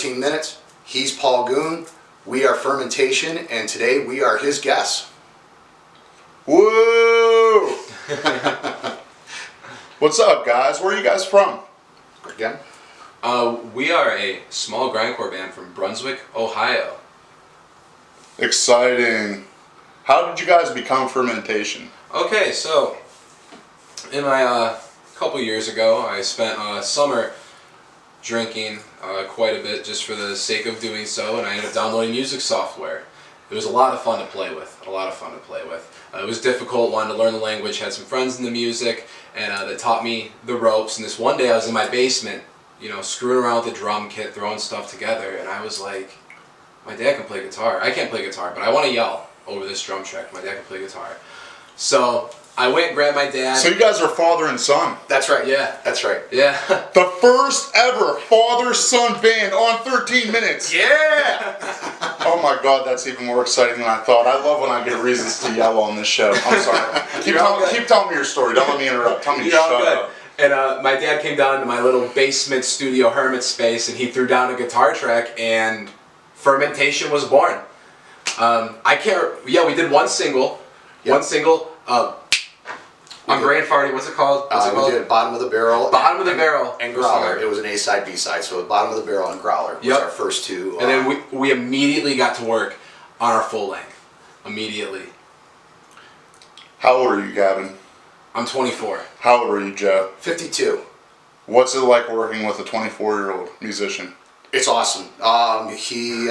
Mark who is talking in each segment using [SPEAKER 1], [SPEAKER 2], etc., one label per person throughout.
[SPEAKER 1] 13 minutes. He's Paul Goon. We are Fermentation, and today we are his guests.
[SPEAKER 2] Woo! What's up, guys? Where are you guys from?
[SPEAKER 1] Again?
[SPEAKER 3] We are a small grindcore band from Brunswick, Ohio.
[SPEAKER 2] Exciting. How did you guys become Fermentation?
[SPEAKER 3] Okay, so in my couple years ago, I spent a summer drinking quite a bit just for the sake of doing so, and I ended up downloading music software. It was a lot of fun to play with. It was difficult, wanted to learn the language, had some friends in the music, and that taught me the ropes. And this one day I was in my basement, you know, screwing around with the drum kit, throwing stuff together, and I was like, my dad can play guitar. I can't play guitar, but I want to yell over this drum track. My dad can play guitar. So I went and grabbed my dad.
[SPEAKER 2] So you guys are father and son?
[SPEAKER 1] That's right.
[SPEAKER 3] Yeah.
[SPEAKER 1] That's right.
[SPEAKER 3] Yeah.
[SPEAKER 2] The first ever father-son band on 13 minutes.
[SPEAKER 1] Yeah!
[SPEAKER 2] Oh my God, that's even more exciting than I thought. I love when I get reasons to yell on this show. I'm sorry. Keep telling me your story. Don't let me interrupt. Tell me to shut up.
[SPEAKER 3] And my dad came down to my little basement studio hermit space, and he threw down a guitar track, and Fermentation was born. We did one single.
[SPEAKER 1] Yep.
[SPEAKER 3] I'm brain farting. What's it called?
[SPEAKER 1] We did Bottom of the Barrel.
[SPEAKER 3] Bottom of the Barrel.
[SPEAKER 1] And Growler. It was an A-side, B-side. So Bottom of the Barrel and Growler was our first two.
[SPEAKER 3] And then we immediately got to work on our full length. Immediately.
[SPEAKER 2] How old are you, Gavin?
[SPEAKER 3] I'm 24.
[SPEAKER 2] How old are you, Joe?
[SPEAKER 1] 52.
[SPEAKER 2] What's it like working with a 24-year-old musician?
[SPEAKER 1] It's awesome. He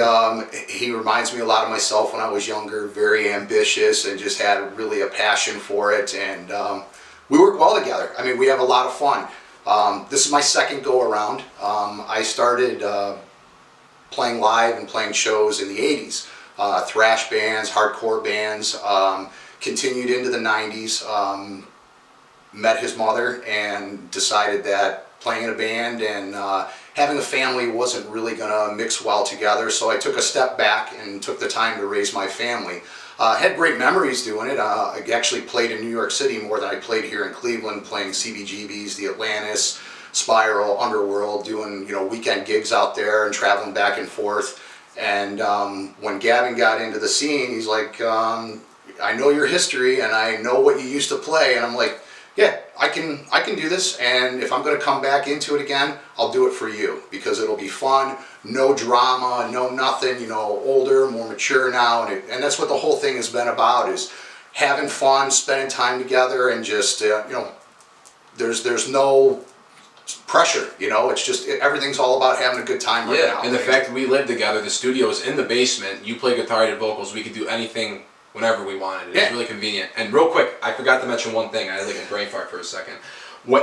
[SPEAKER 1] reminds me a lot of myself when I was younger, very ambitious and just had really a passion for it. And we work well together. I mean, we have a lot of fun. This is my second go around. I started playing live and playing shows in the 80s. Thrash bands, hardcore bands, continued into the 90s. Met his mother and decided that playing in a band and having a family wasn't really going to mix well together, so I took a step back and took the time to raise my family. Had great memories doing it. I actually played in New York City more than I played here in Cleveland, playing CBGBs, the Atlantis, Spiral, Underworld, doing weekend gigs out there and traveling back and forth. And when Gavin got into the scene, he's like, I know your history and I know what you used to play, and I'm like, yeah, I can do this, and if I'm going to come back into it again, I'll do it for you, because it'll be fun, no drama, no nothing, older, more mature now, and that's what the whole thing has been about, is having fun, spending time together, and just, there's no pressure, it's just, everything's all about having a good time right now.
[SPEAKER 3] Yeah, and the fact that we live together, the studio is in the basement, you play guitar, I did vocals, we could do anything whenever we wanted. It was really convenient. And real quick, I forgot to mention one thing. I had like a brain fart for a second.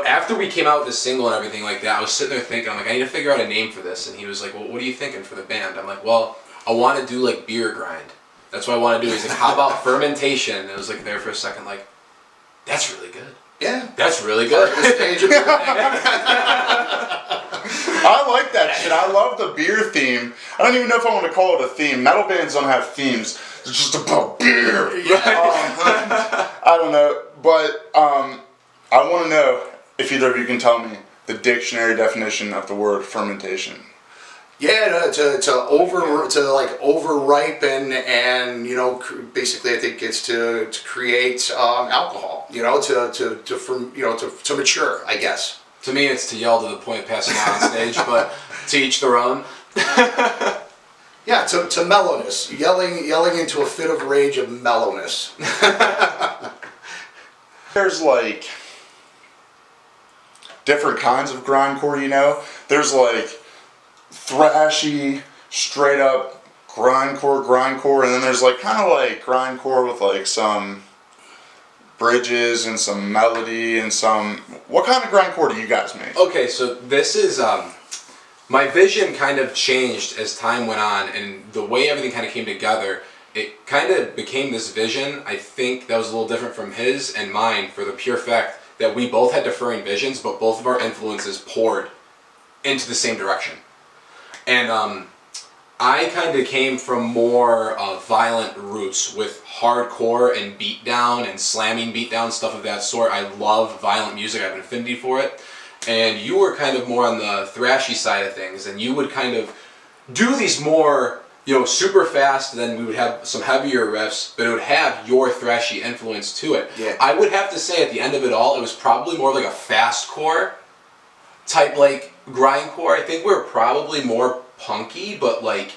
[SPEAKER 3] After we came out with this single and everything like that, I was sitting there thinking, I'm like, I need to figure out a name for this. And he was like, well, what are you thinking for the band? I'm like, well, I want to do like beer grind. That's what I want to do. He's like, how about Fermentation? And I was like there for a second, like, that's really good.
[SPEAKER 1] Yeah.
[SPEAKER 3] That's really good.
[SPEAKER 2] I like that shit. I love the beer theme. I don't even know if I want to call it a theme. Metal bands don't have themes. It's just about beer. I don't know. But I want to know if either of you can tell me the dictionary definition of the word fermentation.
[SPEAKER 1] Yeah, to overripen and basically I think it's to create alcohol, to mature, I guess.
[SPEAKER 3] To me, it's to yell to the point of passing out on stage, but to each their own.
[SPEAKER 1] Yeah, to mellowness, yelling into a fit of rage of mellowness.
[SPEAKER 2] There's like different kinds of grindcore, There's like thrashy, straight up grindcore, and then there's like kind of like grindcore with like some bridges and some melody and some... What kind of grindcore do you guys make?
[SPEAKER 3] Okay, so this is... my vision kind of changed as time went on, and the way everything kind of came together, it kind of became this vision. I think that was a little different from his and mine, for the pure fact that we both had differing visions, but both of our influences poured into the same direction. And I kind of came from more violent roots with hardcore and beatdown and slamming beatdown, stuff of that sort. I love violent music, I have an affinity for it. And you were kind of more on the thrashy side of things, and you would kind of do these more, super fast, then we would have some heavier riffs, but it would have your thrashy influence to it.
[SPEAKER 1] Yeah.
[SPEAKER 3] I would have to say at the end of it all, it was probably more like a fastcore type, like grindcore. I think we were probably more punky, but like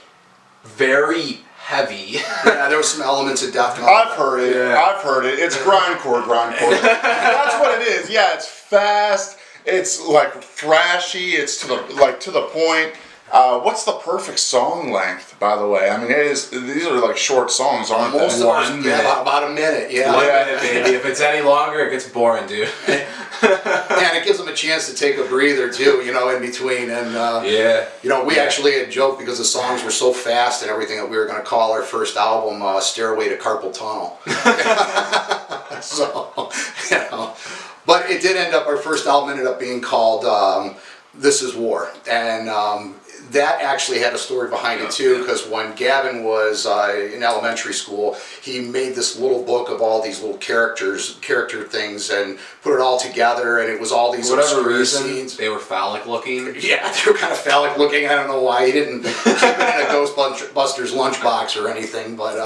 [SPEAKER 3] very heavy.
[SPEAKER 1] Yeah, there was some elements of death metal.
[SPEAKER 2] I've heard it.
[SPEAKER 3] Yeah.
[SPEAKER 2] I've heard it. It's grindcore. That's what it is. Yeah, it's fast. It's like thrashy. It's to the point. What's the perfect song length, by the way? I mean, these are like short songs, aren't they?
[SPEAKER 1] Most of ours, about a minute, yeah.
[SPEAKER 3] 1 minute, baby. If it's any longer, it gets boring, dude.
[SPEAKER 1] And it gives them a chance to take a breather too, in between. And we actually had joked because the songs were so fast and everything that we were going to call our first album "Stairway to Carpal Tunnel." So, but it did end up. Our first album ended up being called "This Is War," and that actually had a story behind it too, because when Gavin was in elementary school, he made this little book of all these little character things, and put it all together, and it was all these obscure scenes.
[SPEAKER 3] They were phallic looking.
[SPEAKER 1] Yeah, they were kind of phallic looking. I don't know why he didn't keep it in a Ghostbusters lunchbox or anything, but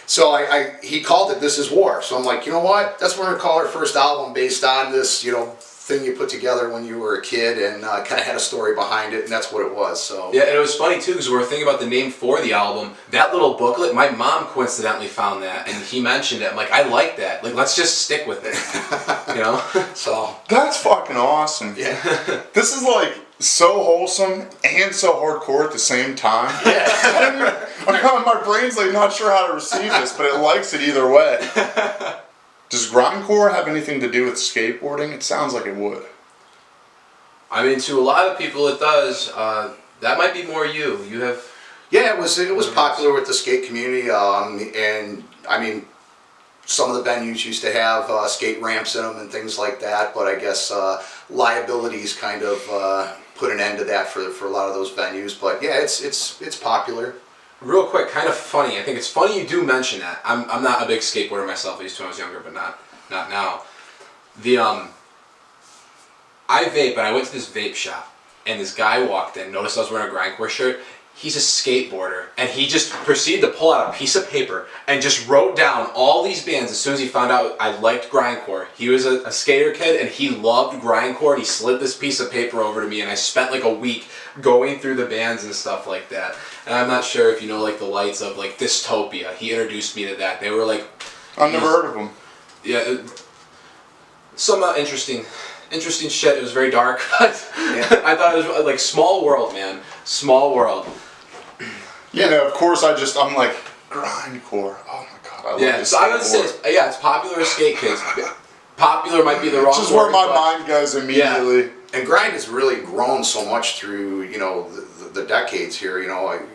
[SPEAKER 1] so he called it "This Is War." So I'm like, you know what? That's what we're gonna call our first album, based on this, thing you put together when you were a kid, and kind of had a story behind it, and that's what it was. So
[SPEAKER 3] yeah, and it was funny too, because we were thinking about the name for the album. That little booklet, my mom coincidentally found that, and he mentioned it. I'm like, I like that. Like, let's just stick with it.
[SPEAKER 1] So
[SPEAKER 2] that's fucking awesome.
[SPEAKER 1] Yeah.
[SPEAKER 2] This is like so wholesome and so hardcore at the same time.
[SPEAKER 1] Yeah.
[SPEAKER 2] My brain's like not sure how to receive this, but it likes it either way. Does grindcore have anything to do with skateboarding? It sounds like it would.
[SPEAKER 3] I mean, to a lot of people it does. That might be more you. You have...
[SPEAKER 1] Yeah, it was popular with the skate community, and I mean, some of the venues used to have skate ramps in them and things like that, but I guess liabilities kind of put an end to that for a lot of those venues. But yeah, it's popular.
[SPEAKER 3] Real quick, kind of funny. I think it's funny you do mention that. I'm not a big skateboarder myself. I used to when I was younger, but not now. I vape, and I went to this vape shop, and this guy walked in, noticed I was wearing a grindcore shirt. He's a skateboarder, and he just proceeded to pull out a piece of paper and just wrote down all these bands as soon as he found out I liked grindcore. He was a skater kid, and he loved grindcore, and he slid this piece of paper over to me, and I spent like a week going through the bands and stuff like that. And I'm not sure if you know like the lights of like Dystopia. He introduced me to that. They were like...
[SPEAKER 2] I've never heard of them.
[SPEAKER 3] Yeah, some interesting shit. It was very dark, but I thought it was like small world, man. Small world.
[SPEAKER 2] Of course I'm like, grindcore. Oh my god, I love this.
[SPEAKER 3] So I would say it's popular with skate kids. Popular might be the wrong word.
[SPEAKER 2] This is where my mind goes immediately.
[SPEAKER 1] Yeah. And grind has really grown so much through, the decades here.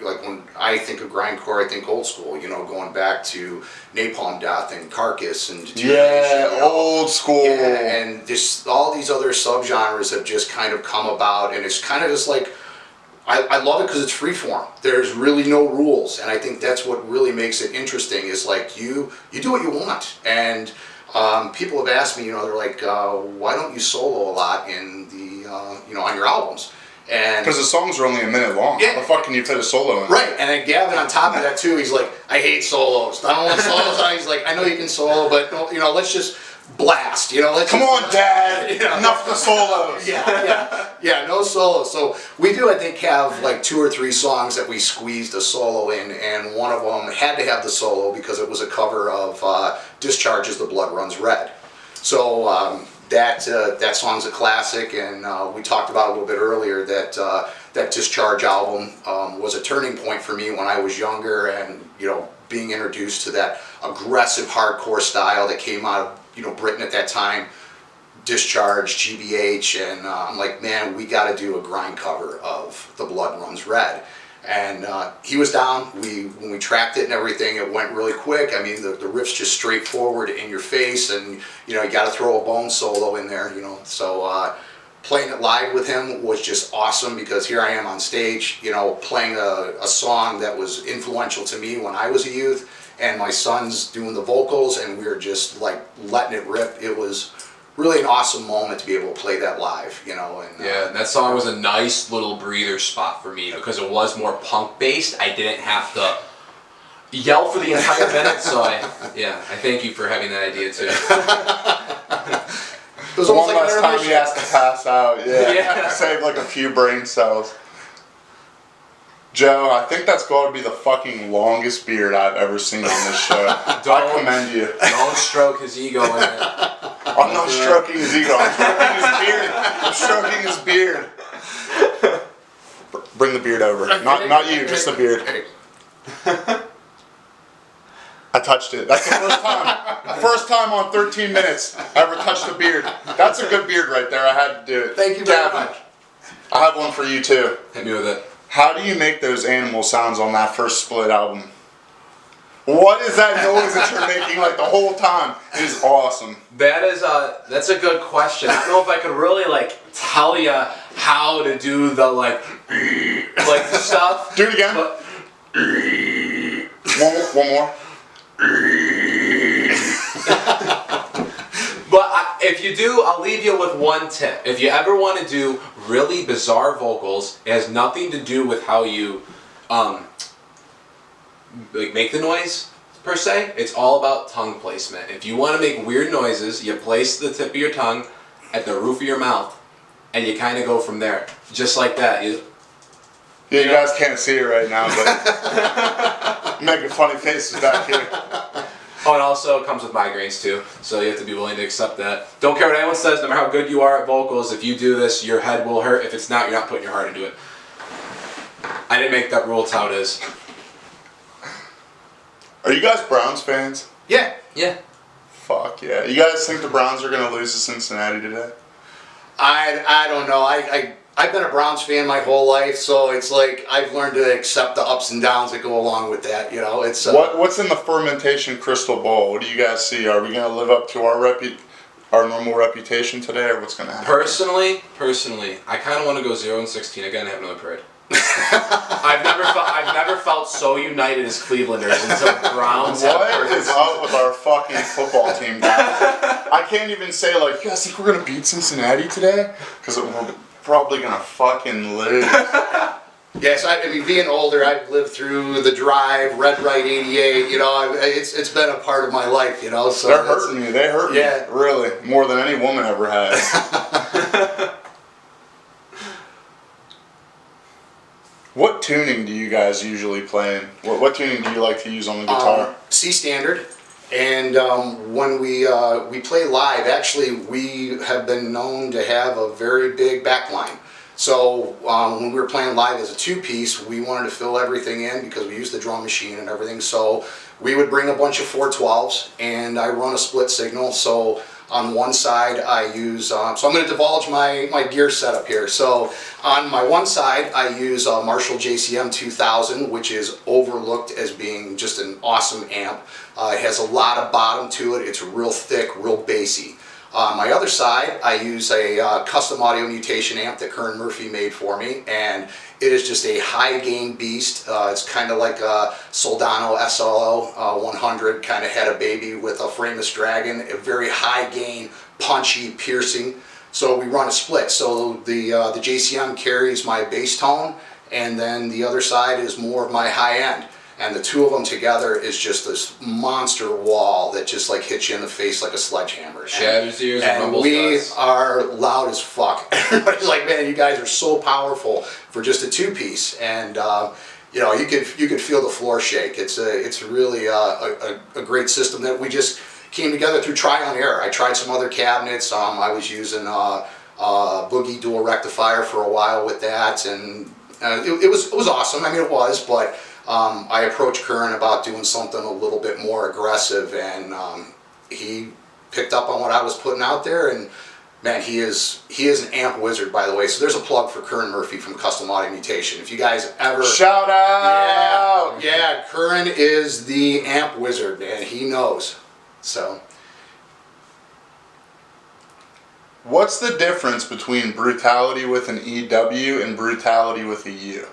[SPEAKER 1] Like when I think of grindcore, I think old school, going back to Napalm Death and Carcass and
[SPEAKER 2] Determination, old school.
[SPEAKER 1] Yeah, and just all these other subgenres have just kind of come about, and it's kind of just like, I love it because it's freeform. There's really no rules, and I think that's what really makes it interesting, is like you do what you want. And people have asked me, they're like, why don't you solo a lot in the, on your albums? And
[SPEAKER 2] because the songs are only a minute long.
[SPEAKER 1] Yeah.
[SPEAKER 2] How the fuck can you fit a solo in?
[SPEAKER 1] Right, and then Gavin on top of that too, he's like, I hate solos. I don't want solos. He's like, I know you can solo, but let's just blast. Let's
[SPEAKER 2] come on, Dad. Enough of the solos.
[SPEAKER 1] Yeah, no solos. So we do, I think, have like 2 or 3 songs that we squeezed a solo in, and one of them had to have the solo because it was a cover of Discharge's "The Blood Runs Red." So that song's a classic, and we talked about a little bit earlier that that Discharge album was a turning point for me when I was younger, and being introduced to that aggressive hardcore style that came out of Britain at that time, Discharge, GBH, and I'm like, man, we got to do a grind cover of "The Blood Runs Red." And he was down. When we tracked it and everything, it went really quick. I mean, the riff's just straightforward in your face, and you got to throw a bone solo in there. So playing it live with him was just awesome, because here I am on stage, playing a song that was influential to me when I was a youth, and my son's doing the vocals, and we were just like letting it rip. It was really an awesome moment to be able to play that live, you know. And
[SPEAKER 3] Yeah, that song was a nice little breather spot for me because it was more punk based. I didn't have to yell for the entire minute, so I thank you for having that idea too.
[SPEAKER 1] It was
[SPEAKER 2] One
[SPEAKER 1] almost like
[SPEAKER 2] last
[SPEAKER 1] an
[SPEAKER 2] time
[SPEAKER 1] intermission.
[SPEAKER 2] he has to pass out. Yeah.
[SPEAKER 3] Yeah.
[SPEAKER 2] Save like a few brain cells. Joe, I think that's going to be the fucking longest beard I've ever seen on this show. I commend you.
[SPEAKER 3] Don't stroke his ego in it.
[SPEAKER 2] I'm not stroking his ego. I'm stroking his beard. I'm stroking his beard. Bring the beard over. Not you, just the beard. I touched it. That's the first time. First time on 13 minutes I ever touched a beard. That's a good beard right there. I had to do it.
[SPEAKER 1] Thank you very
[SPEAKER 2] Gavin,
[SPEAKER 1] much.
[SPEAKER 2] I have one for you too.
[SPEAKER 3] Hit me with it.
[SPEAKER 2] How do you make those animal sounds on that first Split album? What is that noise that you're making like the whole time? It is awesome.
[SPEAKER 3] That's a good question. I don't know if I could really like tell you how to do the like stuff.
[SPEAKER 2] Do it again.
[SPEAKER 3] But
[SPEAKER 2] One more.
[SPEAKER 3] If you do, I'll leave you with one tip. If you ever want to do really bizarre vocals, it has nothing to do with how you like make the noise per se. It's all about tongue placement. If you want to make weird noises, you place the tip of your tongue at the roof of your mouth, and you kind of go from there, just like that.
[SPEAKER 2] Yeah, you guys can't see it right now, but making funny faces back here.
[SPEAKER 3] Oh, and also it comes with migraines too, so you have to be willing to accept that. Don't care what anyone says, no matter how good you are at vocals, if you do this, your head will hurt. If it's not, you're not putting your heart into it. I didn't make that rule, it's how it is.
[SPEAKER 2] Are you guys Browns fans?
[SPEAKER 1] Yeah.
[SPEAKER 3] Yeah.
[SPEAKER 2] Fuck yeah. You guys think the Browns are going to lose to Cincinnati today?
[SPEAKER 1] I don't know. I've been a Browns fan my whole life, so it's like I've learned to accept the ups and downs that go along with that. You know, it's
[SPEAKER 2] What's in the fermentation crystal ball? What do you guys see? Are we going to live up to our normal reputation today, or what's going to happen?
[SPEAKER 3] Personally, I kind of want to go 0-16 again and have another parade. I've never felt so united as Clevelanders until the Browns have
[SPEAKER 2] What is up with our fucking football team, guys? I can't even say like, you guys think we're going to beat Cincinnati today? Because we're probably going to fucking lose.
[SPEAKER 1] Yes, I mean, being older, I've lived through the drive, Red Right 88. You know, it's been a part of my life. You know, so
[SPEAKER 2] They're hurting me. They hurt me.
[SPEAKER 1] Yeah.
[SPEAKER 2] Really, more than any woman ever has. What tuning do you guys usually play in? What tuning do you like to use on the guitar?
[SPEAKER 1] C standard. And when we play live, actually, we have been known to have a very big backline. So when we were playing live as a two-piece, we wanted to fill everything in because we used the drum machine and everything. So we would bring a bunch of 412s, and I run a split signal. So on one side, I use, so I'm going to divulge my gear setup here. So on my one side, I use a Marshall JCM 2000, which is overlooked as being just an awesome amp. It has a lot of bottom to it. It's real thick, real bassy. On my other side, I use a custom audio mutation amp that Kern Murphy made for me, and it is just a high gain beast. It's kind of like a Soldano SLO 100, kind of had a baby with a frameless dragon, a very high gain, punchy, piercing. So we run a split. So the JCM carries my bass tone, and then the other side is more of my high end. And the two of them together is just this monster wall that just like hits you in the face like a sledgehammer.
[SPEAKER 3] Shatters ears and
[SPEAKER 1] And
[SPEAKER 3] rumbles
[SPEAKER 1] we
[SPEAKER 3] guts.
[SPEAKER 1] are loud as fuck. Everybody's like, man, you guys are so powerful for just a two-piece. And you know, you could feel the floor shake. It's really a great system that we just came together through trial and error. I tried some other cabinets. I was using a Boogie dual rectifier for a while with that, and it was awesome. I mean, it was, but I approached Kern about doing something a little bit more aggressive, and he picked up on what I was putting out there, and man, he is an amp wizard, by the way. So there's a plug for Kern Murphy from Custom Audio Mutation. If you guys ever
[SPEAKER 2] Shout out!
[SPEAKER 1] yeah, Kern is the amp wizard, and he knows. So
[SPEAKER 2] What's the difference between brutality with an EW and brutality with a U?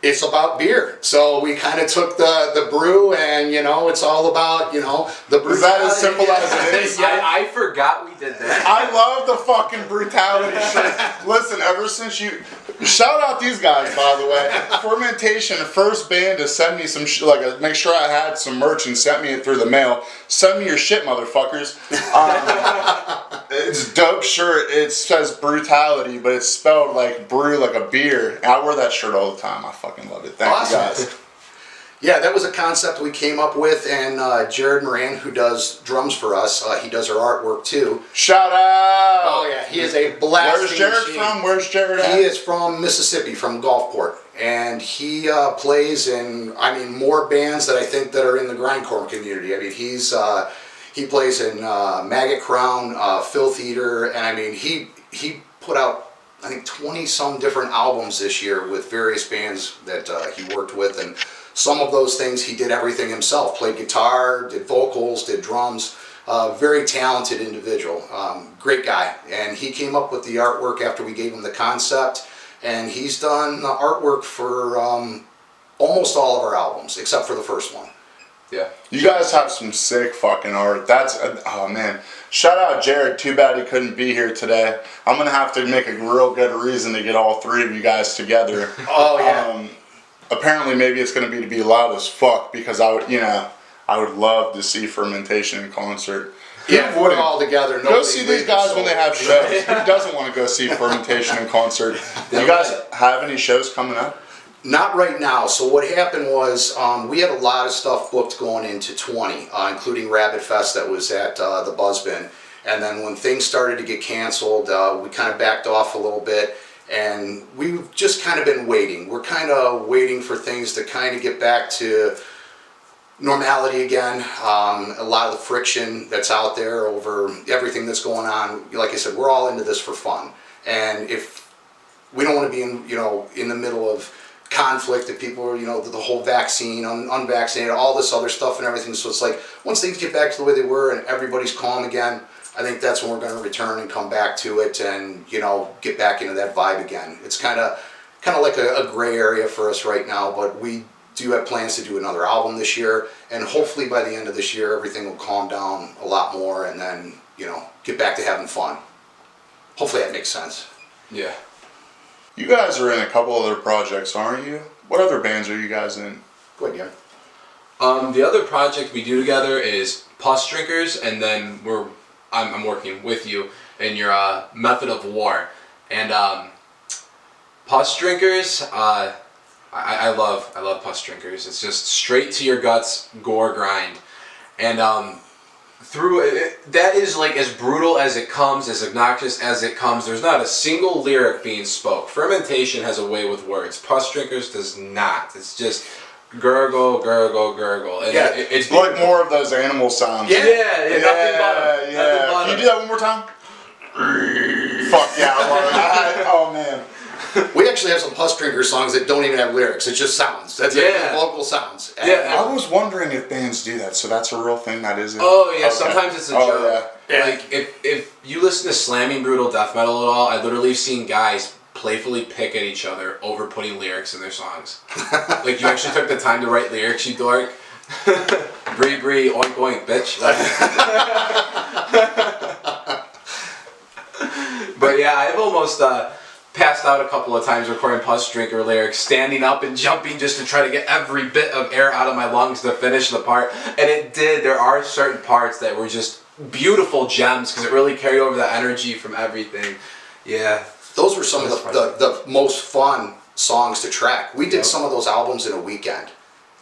[SPEAKER 1] it's about beer. So we kind of took the brew, and it's all about the brew.
[SPEAKER 2] Is that as simple as it is?
[SPEAKER 3] I forgot we did that.
[SPEAKER 2] I love the fucking brutality shirt. Listen, ever since you shout out these guys, by the way, Fermentation, first band to send me some make sure I had some merch and sent me it through the mail. Send me your shit, motherfuckers. It's a dope shirt. It says brutality, but it's spelled like brew, like a beer. And I wear that shirt all the time. I fucking love it. Thank you guys.
[SPEAKER 1] Yeah, that was a concept we came up with, and Jared Moran, who does drums for us, he does our artwork too.
[SPEAKER 2] Shout out!
[SPEAKER 1] Oh yeah, he is a blasting
[SPEAKER 2] Where's Jared
[SPEAKER 1] machine.
[SPEAKER 2] from? Where's Jared at?
[SPEAKER 1] He is from Mississippi, from Gulfport, and he plays in, more bands that I think that are in the grindcore community. I mean, he plays in Maggot Crown, Filth Eater, and he put out, I think, 20-some different albums this year with various bands that he worked with, and some of those things he did everything himself. Played guitar, did vocals, did drums. Very talented individual. Great guy. And he came up with the artwork after we gave him the concept. And he's done the artwork for almost all of our albums, except for the first one.
[SPEAKER 3] Yeah.
[SPEAKER 2] You guys have some sick fucking art. That's, oh man. Shout out Jared. Too bad he couldn't be here today. I'm going to have to make a real good reason to get all three of you guys together.
[SPEAKER 1] Oh, yeah.
[SPEAKER 2] Apparently maybe it's going to be loud as fuck, because I would love to see Fermentation in concert.
[SPEAKER 1] Yeah, we're all together.
[SPEAKER 2] Go see these guys when they have shows. Who doesn't want to go see Fermentation in concert? Do you guys have any shows coming up?
[SPEAKER 1] Not right now. So what happened was we had a lot of stuff booked going into 20, including Rabbit Fest that was at the Buzzbin. And then when things started to get canceled, we kind of backed off a little bit. And we've just kind of been waiting. We're kind of waiting for things to kind of get back to normality again. A lot of the friction that's out there over everything that's going on. Like I said, we're all into this for fun. And if we don't want to be in the middle of conflict, that people are, the whole vaccine, unvaccinated, all this other stuff and everything. So it's like, once things get back to the way they were and everybody's calm again, I think that's when we're going to return and come back to it and, get back into that vibe again. It's kind of like a gray area for us right now, but we do have plans to do another album this year, and hopefully by the end of this year, everything will calm down a lot more, and then, get back to having fun. Hopefully that makes sense.
[SPEAKER 3] Yeah.
[SPEAKER 2] You guys are in a couple other projects, aren't you? What other bands are you guys in?
[SPEAKER 1] Go ahead, Gary.
[SPEAKER 3] The other project we do together is Pus Drinkers, and then I'm working with you in your Method of War. And Pus Drinkers, I love Pus Drinkers. It's just straight to your guts, gore grind. And that is like as brutal as it comes, as obnoxious as it comes. There's not a single lyric being spoke. Fermentation has a way with words. Pus Drinkers does not. It's just gurgle, gurgle, gurgle. And
[SPEAKER 2] yeah,
[SPEAKER 3] it's
[SPEAKER 2] like more of those animal sounds.
[SPEAKER 3] Yeah, nothing but them.
[SPEAKER 2] Yeah. Can you do that one more time? Fuck yeah, I love it. Oh man.
[SPEAKER 1] We actually have some Pus Drinker songs that don't even have lyrics. It's just sounds. That's it. Vocal sounds. And
[SPEAKER 2] I was wondering if bands do that. So that's a real thing that isn't.
[SPEAKER 3] Oh yeah,
[SPEAKER 2] okay.
[SPEAKER 3] Sometimes it's a joke.
[SPEAKER 1] Yeah.
[SPEAKER 3] Like if you listen to slamming brutal death metal at all, I literally have seen guys playfully pick at each other over putting lyrics in their songs. Like, you actually took the time to write lyrics, you dork. Bree bree oink oink bitch. But yeah, I've almost passed out a couple of times recording Pus Drinker lyrics, standing up and jumping just to try to get every bit of air out of my lungs to finish the part. And it did. There are certain parts that were just beautiful gems because it really carried over the energy from everything. Yeah.
[SPEAKER 1] Those were some of the most fun songs to track. We did some of those albums in a weekend.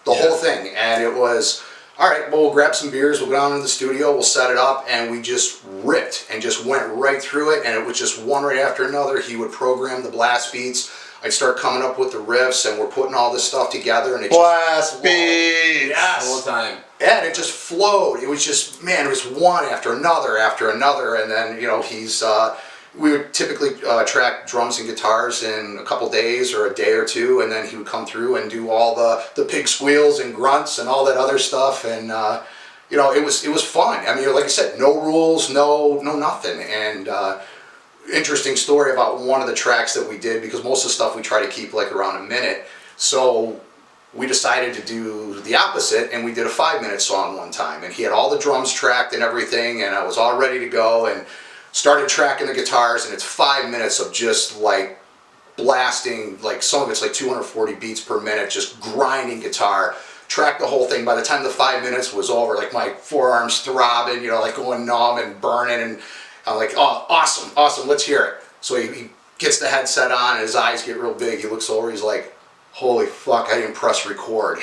[SPEAKER 1] The whole thing. And it was, all right, well, we'll grab some beers, we'll go down to the studio, we'll set it up, and we just ripped and just went right through it, and it was just one right after another. He would program the blast beats. I'd start coming up with the riffs, and we're putting all this stuff together, and it
[SPEAKER 2] blast beats!
[SPEAKER 1] Yes!
[SPEAKER 3] The whole time.
[SPEAKER 1] Yeah, and it just flowed. It was just, man, it was one after another, and then, he's... we would typically track drums and guitars in a couple days or a day or two, and then he would come through and do all the pig squeals and grunts and all that other stuff, and it was fun. I mean, like I said, no rules, no nothing. And interesting story about one of the tracks that we did, because most of the stuff we try to keep like around a minute. So we decided to do the opposite, and we did a 5-minute song one time. And he had all the drums tracked and everything, and I was all ready to go, and started tracking the guitars, and it's 5 minutes of just like blasting, like some of it's like 240 beats per minute, just grinding guitar. Tracked the whole thing. By the time the 5 minutes was over, like my forearms throbbing, you know, like going numb and burning, and I'm like, oh, awesome, awesome, let's hear it. So he gets the headset on, and his eyes get real big. He looks over, he's like, holy fuck, I didn't press record.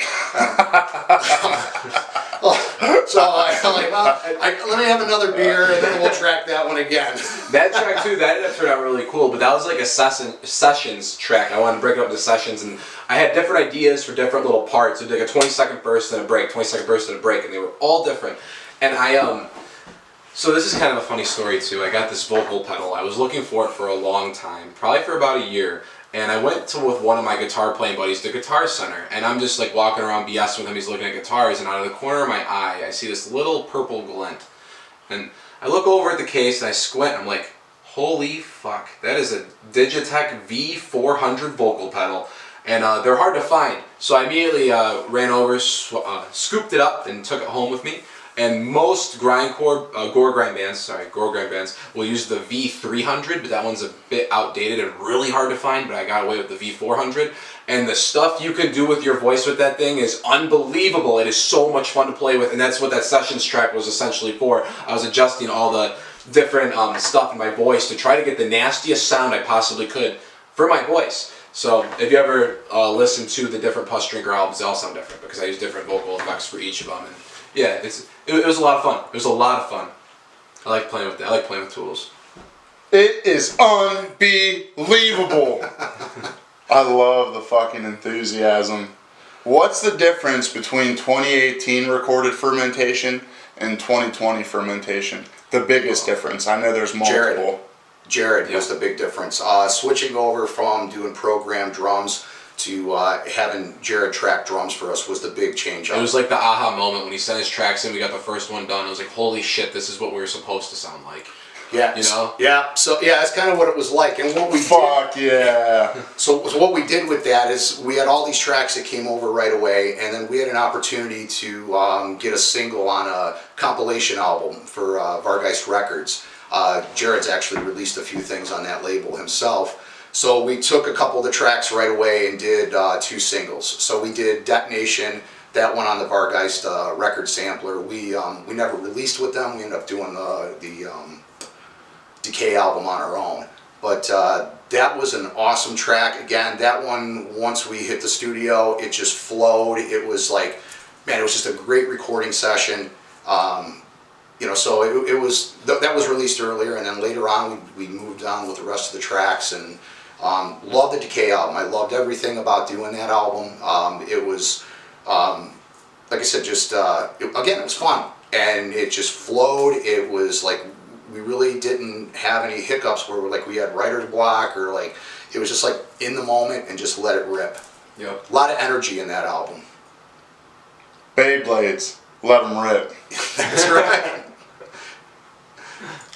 [SPEAKER 1] So I'm like, well, let me have another beer, and then we'll track that one again.
[SPEAKER 3] That track too, that ended up turning out really cool, but that was like a sessions track. I wanted to break it up into sessions, and I had different ideas for different little parts. It'd be like a 20-second burst and a break, 20-second burst and a break, and they were all different. And so this is kind of a funny story too. I got this vocal pedal. I was looking for it for a long time, probably for about a year. And I went with one of my guitar playing buddies to Guitar Center, and I'm just like walking around BS with him. He's looking at guitars, and out of the corner of my eye, I see this little purple glint. And I look over at the case and I squint. And I'm like, holy fuck, that is a Digitech V400 vocal pedal, and they're hard to find. So I immediately ran over, scooped it up, and took it home with me. And most grindcore, gore grind bands will use the V300, but that one's a bit outdated and really hard to find, but I got away with the V400. And the stuff you can do with your voice with that thing is unbelievable. It is so much fun to play with, and that's what that sessions track was essentially for. I was adjusting all the different stuff in my voice to try to get the nastiest sound I possibly could for my voice. So if you ever listen to the different Puss Drinker albums, they all sound different because I use different vocal effects for each of them. And yeah, it was a lot of fun. It was a lot of fun. I like playing with that. I like playing with tools.
[SPEAKER 2] It is unbelievable. I love the fucking enthusiasm. What's the difference between 2018 recorded Fermentation and 2020 Fermentation? The biggest difference. I know there's multiple.
[SPEAKER 1] Jared was the big difference. Switching over from doing programmed drums to having Jared track drums for us was the big change up.
[SPEAKER 3] It was like the aha moment when he sent his tracks in. We got the first one done. I was like, holy shit, this is what we were supposed to sound like.
[SPEAKER 1] Yeah,
[SPEAKER 3] you know.
[SPEAKER 1] Yeah, so yeah, that's kind of what it was like, and what we So what we did with that is we had all these tracks that came over right away, and then we had an opportunity to get a single on a compilation album for Vargeist Records. Jared's actually released a few things on that label himself. So we took a couple of the tracks right away and did 2 singles. So we did Detonation, that one on the Vargeist record sampler. We never released with them. We ended up doing the Decay album on our own. But that was an awesome track. Again, that one, once we hit the studio, it just flowed. It was like, man, it was just a great recording session. You know, so it was, that was released earlier, and then later on we moved on with the rest of the tracks, and loved the Decay album. I loved everything about doing that album. It was, like I said, just, again, it was fun, and it just flowed. It was like, we really didn't have any hiccups where we had writer's block, or like, it was just like in the moment and just let it rip.
[SPEAKER 3] Yep.
[SPEAKER 1] A lot of energy in that album.
[SPEAKER 2] Beyblades, let them rip.
[SPEAKER 1] That's right.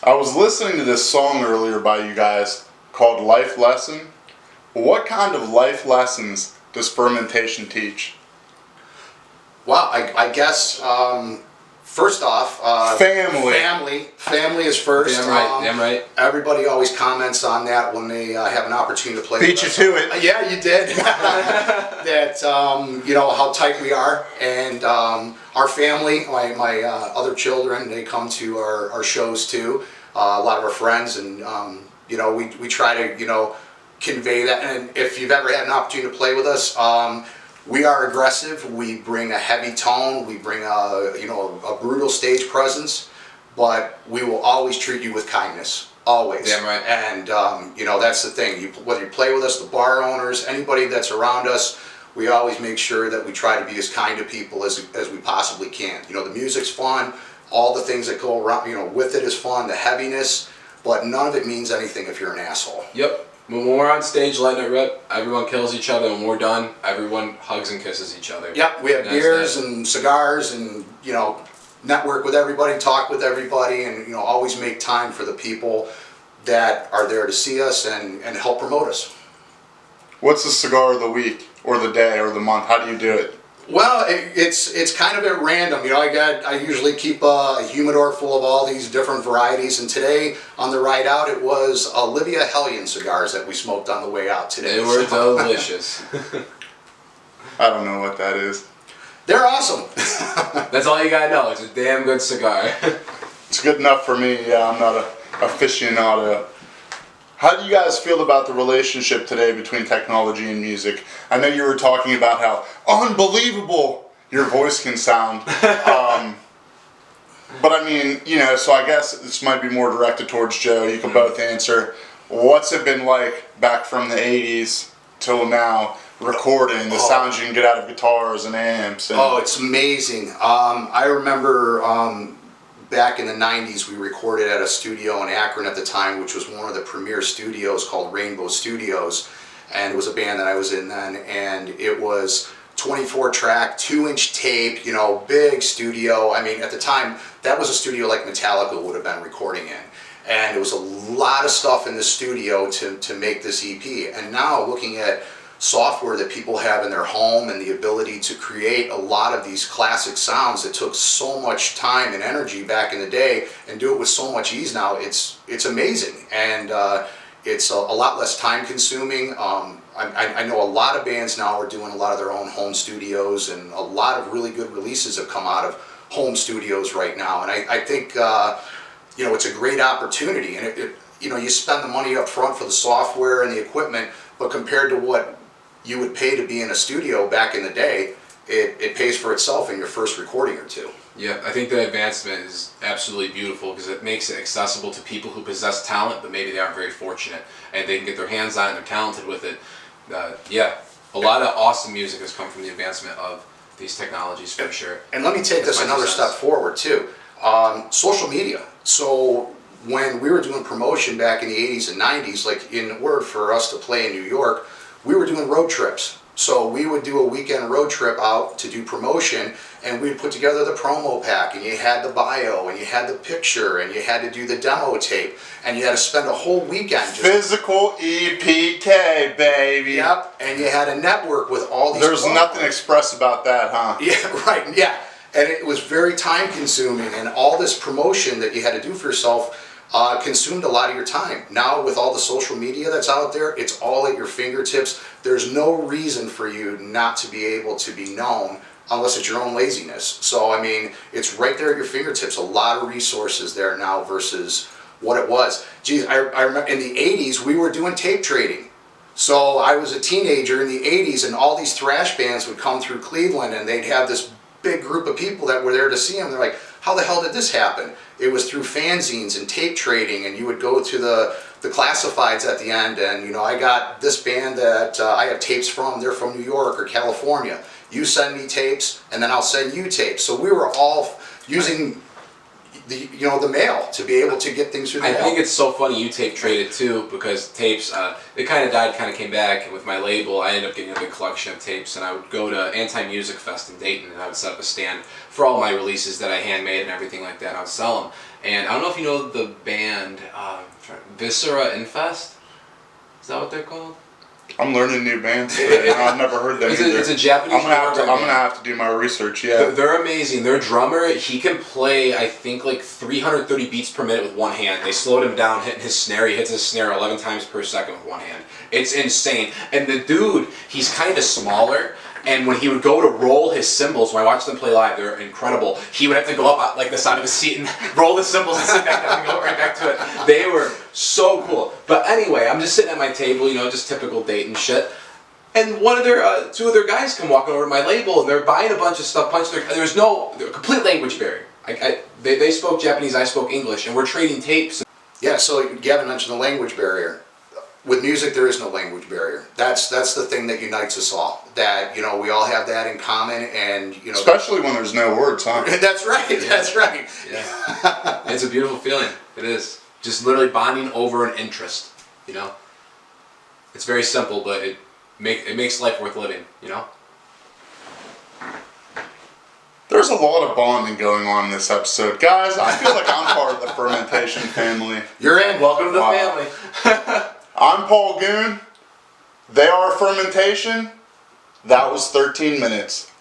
[SPEAKER 2] I was listening to this song earlier by you guys called Life Lesson. What kind of life lessons does Fermentation teach?
[SPEAKER 1] Well, I guess first off, family is first.
[SPEAKER 3] Damn right, damn right.
[SPEAKER 1] Everybody always comments on that when they have an opportunity to play.
[SPEAKER 2] Beat you to it.
[SPEAKER 1] Yeah, you did. That you know how tight we are, and our family, my other children, they come to our shows too. A lot of our friends, and you know, we try to convey that. And if you've ever had an opportunity to play with us, we are aggressive. We bring a heavy tone. We bring a brutal stage presence, but we will always treat you with kindness. Always.
[SPEAKER 3] Damn right.
[SPEAKER 1] And that's the thing. Whether you play with us, the bar owners, anybody that's around us, we always make sure that we try to be as kind to people as we possibly can. The music's fun. All the things that go around, with it is fun. The heaviness, but none of it means anything if you're an asshole.
[SPEAKER 3] Yep. When we're on stage letting it rip, everyone kills each other. When we're done, everyone hugs and kisses each other.
[SPEAKER 1] Yep, we have beers and cigars, and network with everybody, talk with everybody, and always make time for the people that are there to see us and help promote us.
[SPEAKER 2] What's the cigar of the week or the day or the month? How do you do it?
[SPEAKER 1] Well, it's kind of at random. You know, I usually keep a humidor full of all these different varieties, and today on the ride out it was Olivia Hellion cigars that we smoked on the way out today.
[SPEAKER 3] They were delicious.
[SPEAKER 1] I
[SPEAKER 2] don't know what that is.
[SPEAKER 1] They're awesome.
[SPEAKER 3] That's all you gotta know. It's a damn good cigar.
[SPEAKER 2] It's good enough for me. Yeah, I'm not a aficionado. How do you guys feel about the relationship today between technology and music? I know you were talking about how unbelievable your voice can sound. But I mean, you know, so I guess this might be more directed towards Joe. You can both answer. What's it been like back from the 80s till now, recording the sounds you can get out of guitars and amps? And
[SPEAKER 1] it's amazing. I remember back in the 90s, we recorded at a studio in Akron at the time, which was one of the premier studios called Rainbow Studios. And it was a band that I was in then. And it was 24 track, 2-inch tape, you know, big studio. I mean, at the time, that was a studio like Metallica would have been recording in. And it was a lot of stuff in the studio to make this EP. And now looking at software that people have in their home and the ability to create a lot of these classic sounds that took so much time and energy back in the day and do it with so much ease now, it's amazing. And it's a lot less time consuming. I know a lot of bands now are doing a lot of their own home studios, and a lot of really good releases have come out of home studios right now. And I think you know, it's a great opportunity. And you know, you spend the money up front for the software and the equipment, but compared to what you would pay to be in a studio back in the day, it pays for itself in your first recording or two.
[SPEAKER 3] Yeah, I think the advancement is absolutely beautiful because it makes it accessible to people who possess talent, but maybe they aren't very fortunate, and they can get their hands on it and they're talented with it. Yeah, a lot of awesome music has come from the advancement of these technologies for sure.
[SPEAKER 1] And let me take this another step forward too. Social media. So when we were doing promotion back in the 80s and 90s, like in order for us to play in New York, we were doing road trips. So we would do a weekend road trip out to do promotion, and we'd put together the promo pack, and you had the bio, and you had the picture, and you had to do the demo tape, and you had to spend a whole weekend just...
[SPEAKER 2] Physical EPK, baby.
[SPEAKER 1] Yep, and you had a network with all these...
[SPEAKER 2] There's nothing express about that, huh?
[SPEAKER 1] Yeah, right, yeah. And it was very time consuming, and all this promotion that you had to do for yourself consumed a lot of your time. Now with all the social media that's out there, it's all at your fingertips. There's no reason for you not to be able to be known unless it's your own laziness. So I mean, it's right there at your fingertips. A lot of resources there now versus what it was. Geez, I remember in the 80s we were doing tape trading. So I was a teenager in the 80s, and all these thrash bands would come through Cleveland, and they'd have this big group of people that were there to see them. They're like, how the hell did this happen? It was through fanzines and tape trading, and you would go to the classifieds at the end, and you know, I got this band that I have tapes from, they're from New York or California. You send me tapes, and then I'll send you tapes. So we were all using the mail to be able to get things through the mail.
[SPEAKER 3] I think it's so funny you tape traded too, because tapes, it kind of died, kind of came back, and with my label I ended up getting a big collection of tapes, and I would go to Anti-Music Fest in Dayton, and I would set up a stand for all my releases that I handmade and everything like that, and I would sell them. And I don't know if you know the band, Viscera Infest? Is that what they're called?
[SPEAKER 2] I'm learning new bands today. I've never heard them either.
[SPEAKER 3] It's a Japanese
[SPEAKER 2] I'm gonna have to do my research. Yeah,
[SPEAKER 3] they're amazing. Their drummer, he can play, I think, like 330 beats per minute with one hand. They slowed him down, hitting his snare. He hits his snare 11 times per second with one hand. It's insane. And the dude, he's kind of smaller. And when he would go to roll his cymbals, when I watched them play live, they're incredible. He would have to go up like the side of his seat and roll the cymbals and sit back down and go right back to it. They were so cool. But anyway, I'm just sitting at my table, you know, just typical Dayton shit. And one of their, two of their guys come walking over to my label, and they're buying a bunch of stuff. There's no complete language barrier. They spoke Japanese, I spoke English, and we're trading tapes.
[SPEAKER 1] Yeah, so Gavin mentioned the language barrier. With music, there is no language barrier. That's the thing that unites us all. That, you know, we all have that in common, and you know.
[SPEAKER 2] Especially when there's no words, huh?
[SPEAKER 1] That's right. Yeah. That's right.
[SPEAKER 3] Yeah. It's a beautiful feeling. It is. Just literally bonding over an interest. You know. It's very simple, but it makes life worth living. You know.
[SPEAKER 2] There's a lot of bonding going on in this episode, guys. I feel like I'm part of the Fermentation family.
[SPEAKER 1] You're in.
[SPEAKER 3] Welcome to the family.
[SPEAKER 2] I'm Paul Goon. They are Fermentation. That was 13 minutes.